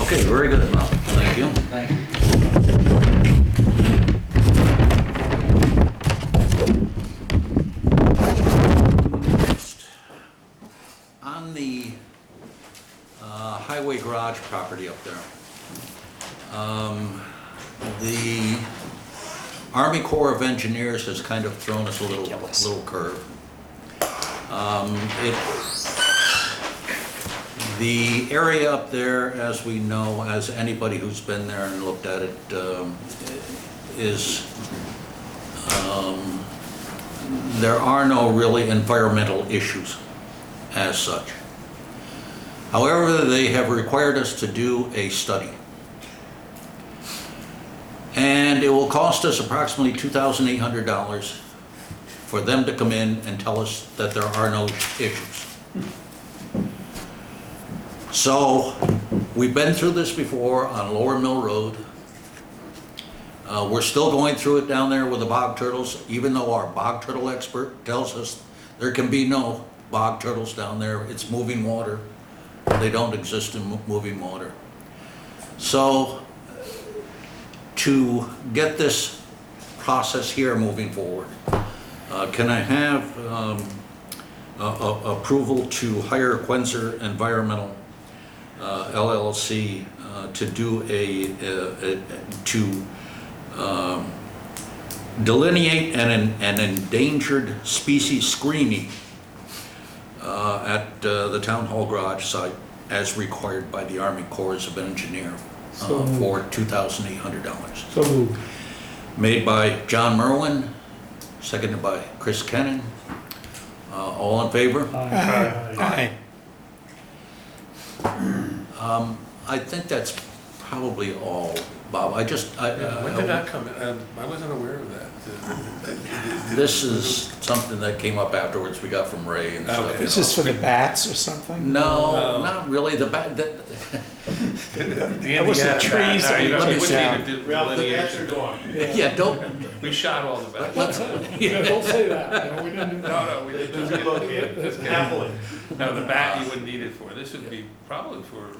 Okay, very good enough. Thank you. Thank you. On the highway garage property up there, the Army Corps of Engineers has kind of thrown us a little curve. The area up there, as we know, as anybody who's been there and looked at it, is, there are no really environmental issues as such. However, they have required us to do a study. And it will cost us approximately $2,800 for them to come in and tell us that there are no issues. So, we've been through this before on Lower Mill Road. We're still going through it down there with the bog turtles, even though our bog turtle expert tells us there can be no bog turtles down there. It's moving water. They don't exist in moving water. So, to get this process here moving forward, can I have approval to hire Quenzer Environmental LLC to do to delineate an endangered species screening at the Town Hall garage site as required by the Army Corps of Engineers for $2,800. So moved. Made by John Merwin, seconded by Chris Kennan. All in favor? Aye. I think that's probably all, Bob. When did that come in? I wasn't aware of that. This is something that came up afterwards, we got from Ray and stuff. Is this for the bats or something? No, not really, the back, That was the trees that we took down. Ralph, the bats are gone. yeah, don't, We shot all the bats. let's, Yeah, don't say that, we didn't do that. No, we didn't. Relocated, happily. No, the bat you wouldn't need it for. This would be probably for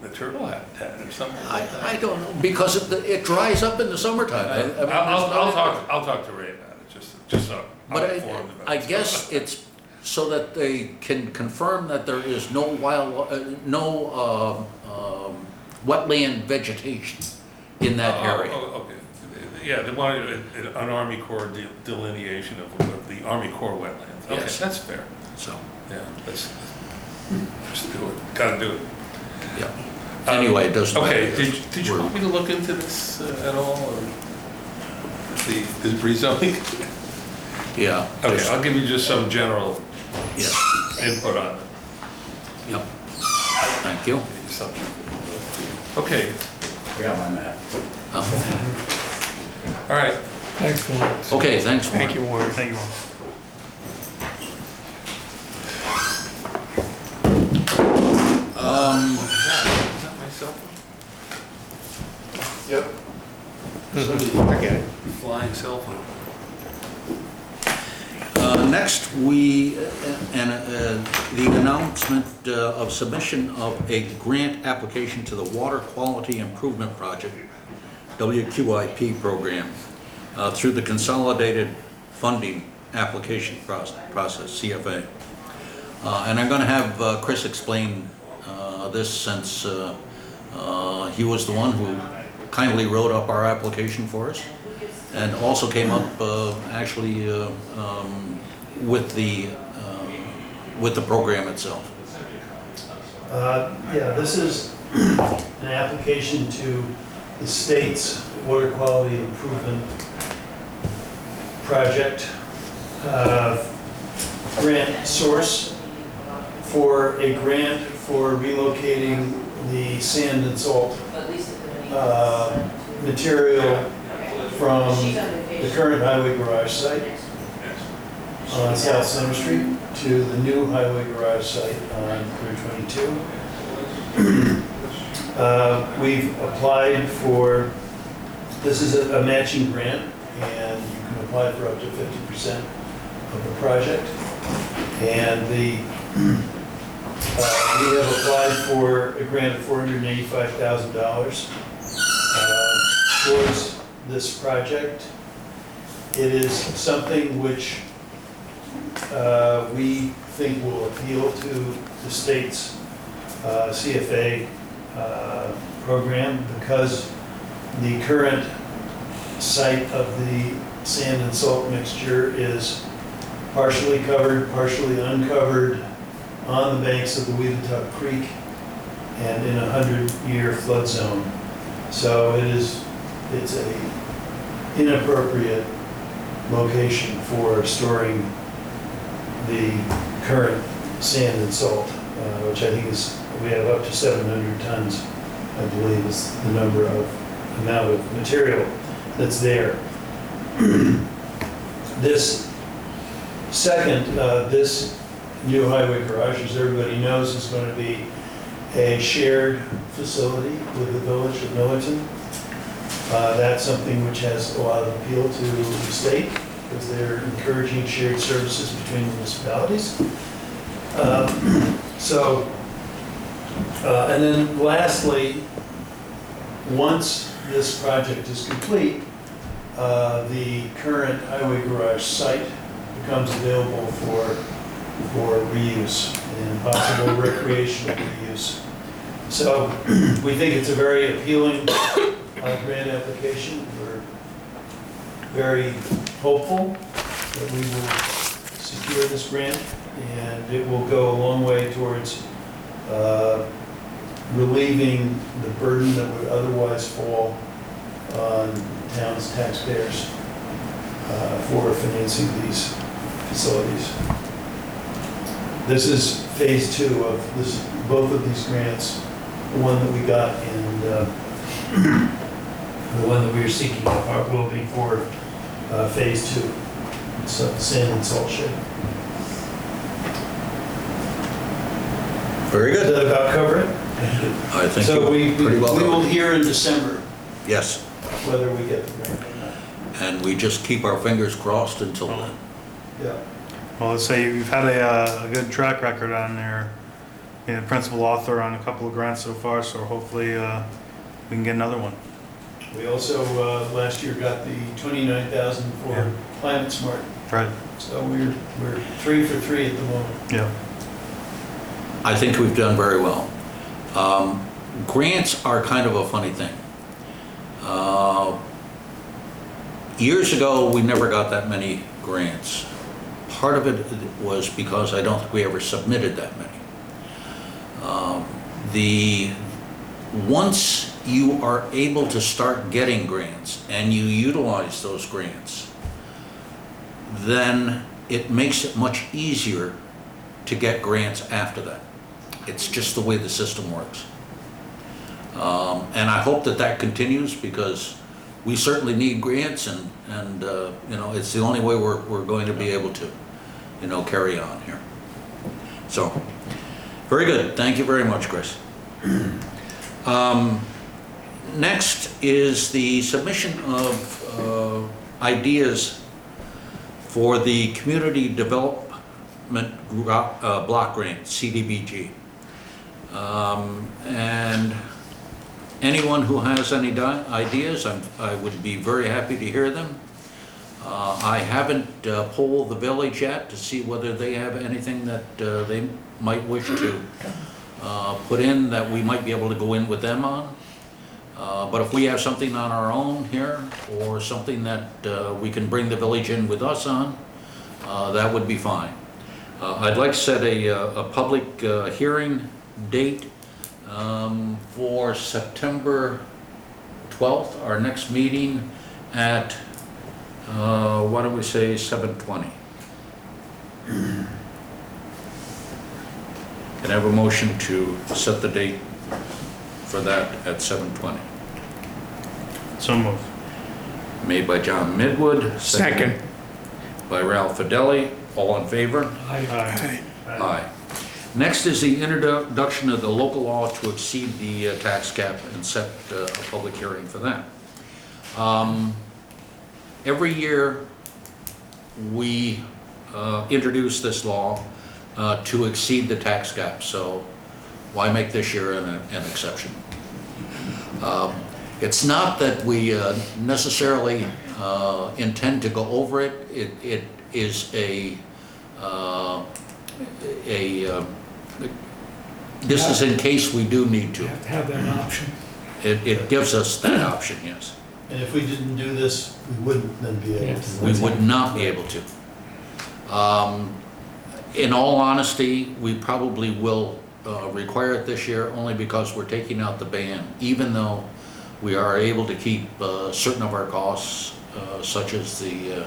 the turtle habitat or something like that. I don't know, because it dries up in the summertime. I mean, there's no- I'll talk to Ray about it, just so I'm But informed about I it. guess it's so that they can confirm that there is no wetland vegetation in that area. Okay. Yeah, the one, an Army Corps delineation of the Army Corps wetlands. Okay, Yes. that's fair. So, Yeah, let's just do it. Gotta do it. yeah. Anyway, it doesn't matter. Okay, did you want me to look into this at all, or the rezoning? Yeah. Okay, I'll give you just some general Yeah, input on it. yep. Thank you. Okay, I got my map. all right. Thanks, Warren. Okay, thanks, Mark. Thank you, Warren. Thank you all. Is that my cell phone? Yep. I get it. Flying cell phone. Next, the announcement of submission of a grant application to the Water Quality Improvement Project, WQIP program, through the Consolidated Funding Application Process, CFA. And I'm going to have Chris explain this since he was the one who kindly wrote up our application for us and also came up actually with the program itself. Yeah, this is an application to the state's water quality improvement project grant source for a grant for relocating the sand and salt material from the current highway garage site on South Center Street to the new highway garage site on Route 22. We've applied for, this is a matching grant, and you can apply for up to 50% of the project. And we have applied for a grant of $485,000 towards this project. It is something which we think will appeal to the state's CFA program because the current site of the sand and salt mixture is partially covered, partially uncovered, on the banks of the Weedatuck Creek and in a 100-year flood zone. So it's a inappropriate location for storing the current sand and salt, which I think we have up to 700 tons, I believe is the amount of material that's there. This this new highway garage, as everybody knows, is going to be a shared facility with the village of Millerton. That's something which has a lot of appeal to the state because they're encouraging shared services between municipalities. And then lastly, once this project is complete, the current highway garage site becomes available for reuse and possible recreational reuse. So we think it's a very appealing grant application. We're very hopeful that we will secure this grant, and it will go a long way towards relieving the burden that would otherwise fall on town's taxpayers for financing these facilities. This is phase 2 of both of these grants, the one that we got and the one that we are seeking will be for phase 2, so sand and salt shed. Very Does good. that about cover it? I think So we pretty well will covered. hear in December Yes, whether we get the grant or not. and we just keep our fingers crossed until then. Yeah. Well, let's say you've had a good track record on there, being a principal author on a couple of grants so far, so hopefully we can get another one. We also, last year, got the $29,000 for Yeah. Climate Smart. Right. So we're 3 for 3 at the moment. Yeah. I think we've done very well. Grants are kind of a funny thing. Years ago, we never got that many grants. Part of it was because I don't think we ever submitted that many. Once you are able to start getting grants and you utilize those grants, then it makes it much easier to get grants after that. It's just the way the system works. And I hope that continues because we certainly need grants and you know, it's the only way we're going to be able to, you know, carry on here. So, very good. Thank you very much, Chris. Next is the submission of ideas for the Community Development Block Grant, CDBG. And anyone who has any ideas, I would be very happy to hear them. I haven't polled the village yet to see whether they have anything that they might wish to put in that we might be able to go in with them on. But if we have something on our own here, or something that we can bring the village in with us on, that would be fine. I'd like to set a public hearing date for September 12th, our next meeting at, why don't we say 7:20? Can I have a motion to set the date for that at 7:20? So moved. Made by John Midwood. Second. By Ralph Fidelli. All in favor? Aye. Aye. Next is the introduction of the local law to exceed the tax cap and set a public hearing for that. Every year, we introduce this law to exceed the tax cap, so why make this year an exception? It's not that we necessarily intend to go over it. It is this is in case we do need to. Have that option. It gives us that option, yes. And if we didn't do this, we wouldn't then be able to. We would not be able to. In all honesty, we probably will require it this year only because we're taking out the band, even though we are able to keep certain of our costs, such as the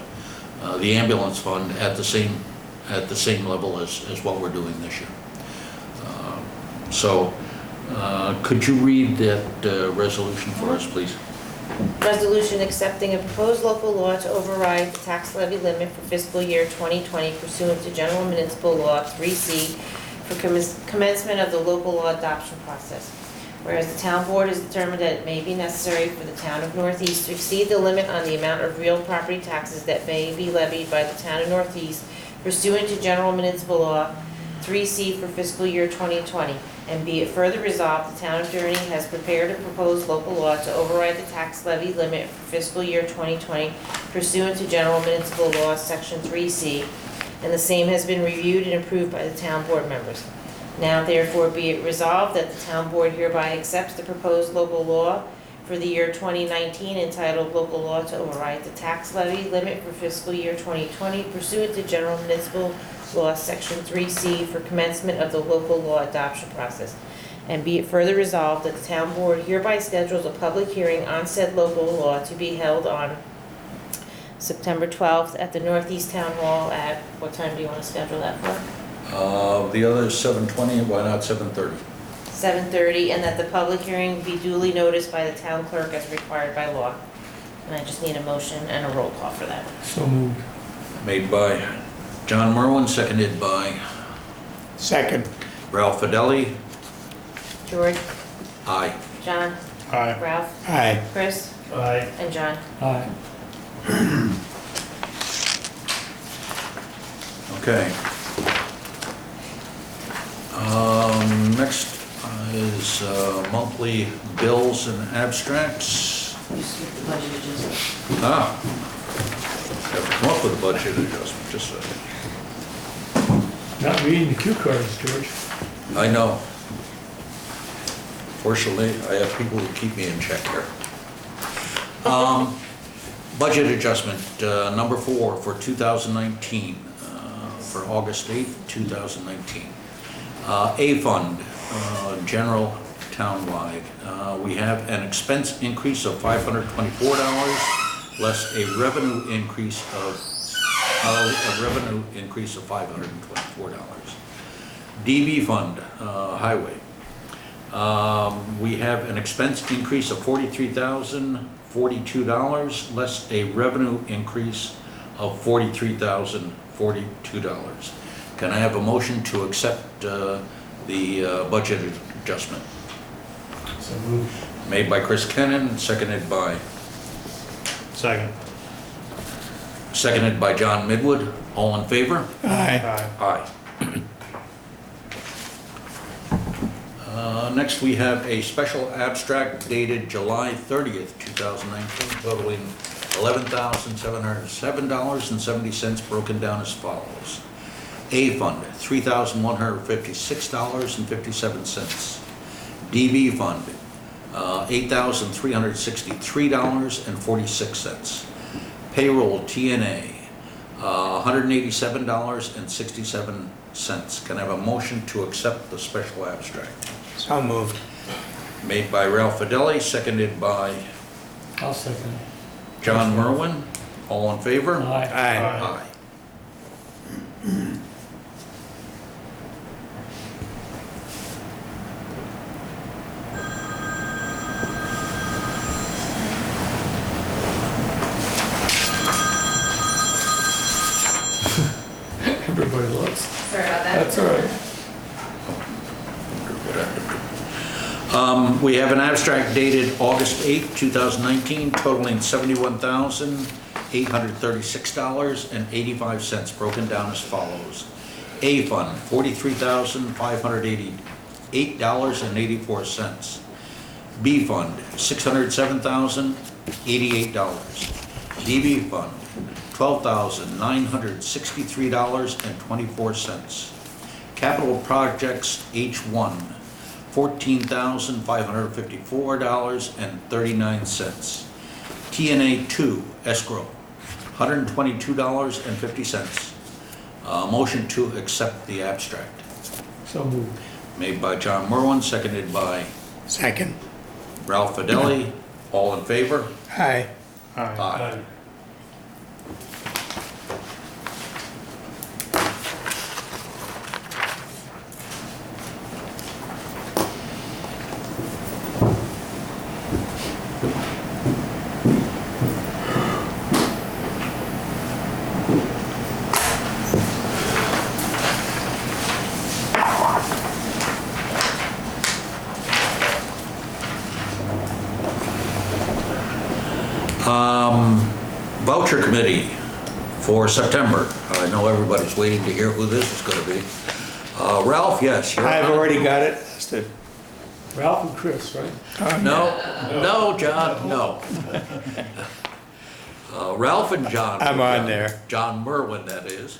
ambulance fund, at the same level as what we're doing this year. So, could you read that resolution for us, please? Resolution accepting a proposed local law to override the tax levy limit for fiscal year 2020 pursuant to General Municipal Law 3C for commencement of the local law adoption process. Whereas the town board has determined that it may be necessary for the town of Northeast to exceed the limit on the amount of real property taxes that may be levied by the town of Northeast pursuant to General Municipal Law 3C for fiscal year 2020. And be it further resolved, the town of Durning has prepared a proposed local law to override the tax levy limit for fiscal year 2020 pursuant to General Municipal Law Section 3C, and the same has been reviewed and approved by the town board members. Now therefore be it resolved that the town board hereby accepts the proposed local law for the year 2019 entitled Local Law to Override the Tax Levy Limit for Fiscal Year 2020 pursuant to General Municipal Law Section 3C for commencement of the local law adoption process. And be it further resolved that the town board hereby schedules a public hearing on said local law to be held on September 12th at the Northeast Town Hall at, what time do you want to schedule that for? The other is 7:20, why not 7:30? 7:30, and that the public hearing be duly noticed by the town clerk as required by law. And I just need a motion and a roll call for that. So moved. Made by John Merwin, seconded by Second. Ralph Fidelli. George, Aye. John, Aye. Ralph, Aye. Chris, Aye. and John. Aye. Okay. Next is monthly bills and abstracts. You skipped the budget adjustment. Have to come up with a budget adjustment, just a second. Not reading the cue cards, George. I know. Fortunately, I have people who keep me in check here. Budget adjustment, number 4 for 2019, for August 8th, 2019. A fund, general townwide. We have an expense increase of $524, less a revenue increase of $524. DB fund, highway. We have an expense increase of $43,042, less a revenue increase of $43,042. Can I have a motion to accept the budget adjustment? So moved. Made by Chris Kennan, seconded by John Midwood. All in favor? Aye. Aye. Aye. Next, we have a special abstract dated July 30th, 2019, totaling $11,707.70, broken down as follows. A fund, $3,156.57. DB fund, $8,363.46. Payroll TNA, $187.67. Can I have a motion to accept the special abstract? So moved. Made by Ralph Fidelli, seconded by I'll second it. John Merwin. All in favor? Aye. Aye. Aye. Everybody looks. Sorry about that. That's all right. We have an abstract dated August 8th, 2019, totaling $71,836.85, broken down as follows. A fund, $43,588.84. B fund, $607,088. DB fund, $12,963.24. Capital projects H1, $14,554.39. TNA 2 escrow, $122.50. Motion to accept the abstract. So moved. Made by John Merwin, seconded by Second. Ralph Fidelli. All in favor? Aye. Aye. Voucher Committee for September. I know everybody's waiting to hear who this is going to be. Ralph, yes. you're I've on. already got it. Just a- Ralph and Chris, right? No, John, no. Ralph and John. I'm on there. John Merwin, that is.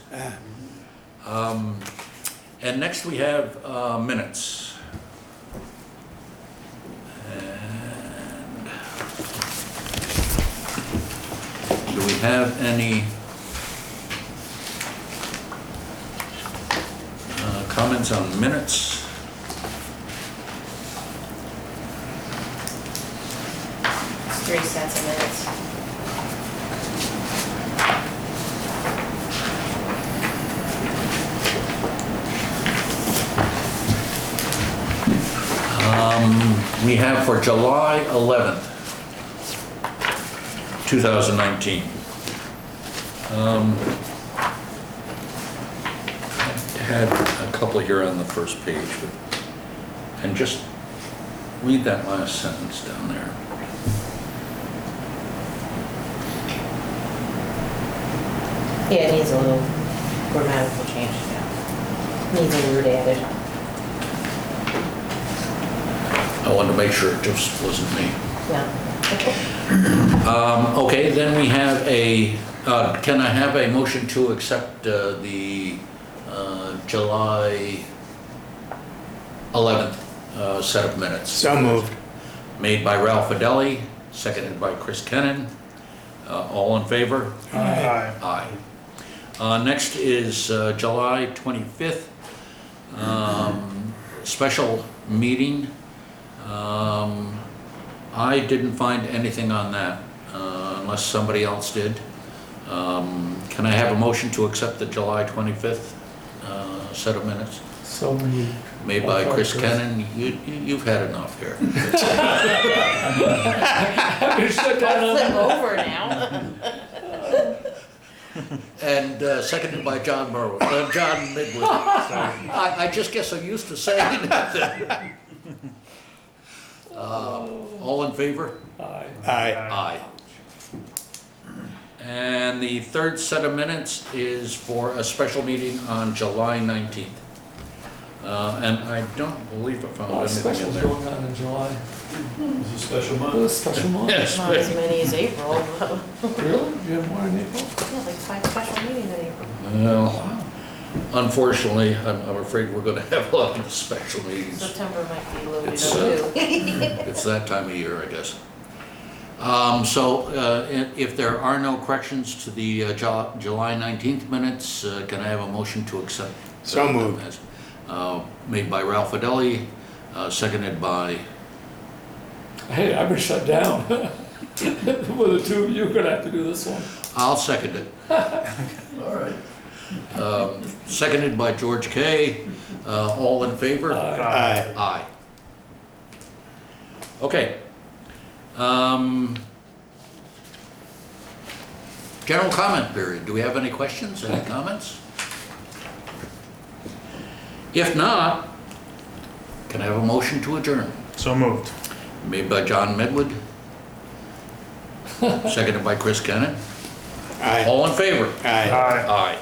And next we have minutes. And do we have any comments on minutes? It's 3 sets of minutes. We have for July 11th, 2019. I had a couple here on the first page, and just read that last sentence down there. Yeah, it needs a little grammatical change, yeah. Needs a word added. I wanted to make sure it just wasn't me. No. Okay, then we have can I have a motion to accept the July 11th set of minutes? So moved. Made by Ralph Fidelli, seconded by Chris Kennan. All in favor? Aye. Aye. Next is July 25th, special meeting. I didn't find anything on that, unless somebody else did. Can I have a motion to accept the July 25th set of minutes? So moved. Made by Chris Kennan. You've had enough here. Flip over now. And seconded by John Merwin, John Midwood. I just guess I'm used to saying that. All in favor? Aye. Aye. Aye. And the third set of minutes is for a special meeting on July 19th. And I don't believe I found anything in Specials there. going on in July. It's a special It month. was special month. Yes. Not as many as April, but Really? You have more in April? yeah, like 5 special meetings in April. Well, unfortunately, I'm afraid we're gonna have a lot of special meetings. September might be loaded It's, up too. It's that time of year, I guess. If there are no corrections to the July 19th minutes, can I have a motion to accept? So moved. As, made by Ralph Fidelli, seconded by, Hey, I've been shut down. With the two of you, you're gonna have to do this one. I'll second it. All right. Seconded by George Kay. All in favor? Aye. Aye. Okay. General comment period. Do we have any questions, any comments? If not, can I have a motion to adjourn? So moved. Made by John Midwood. Seconded by Chris Kennan. Aye. All in favor? Aye. Aye.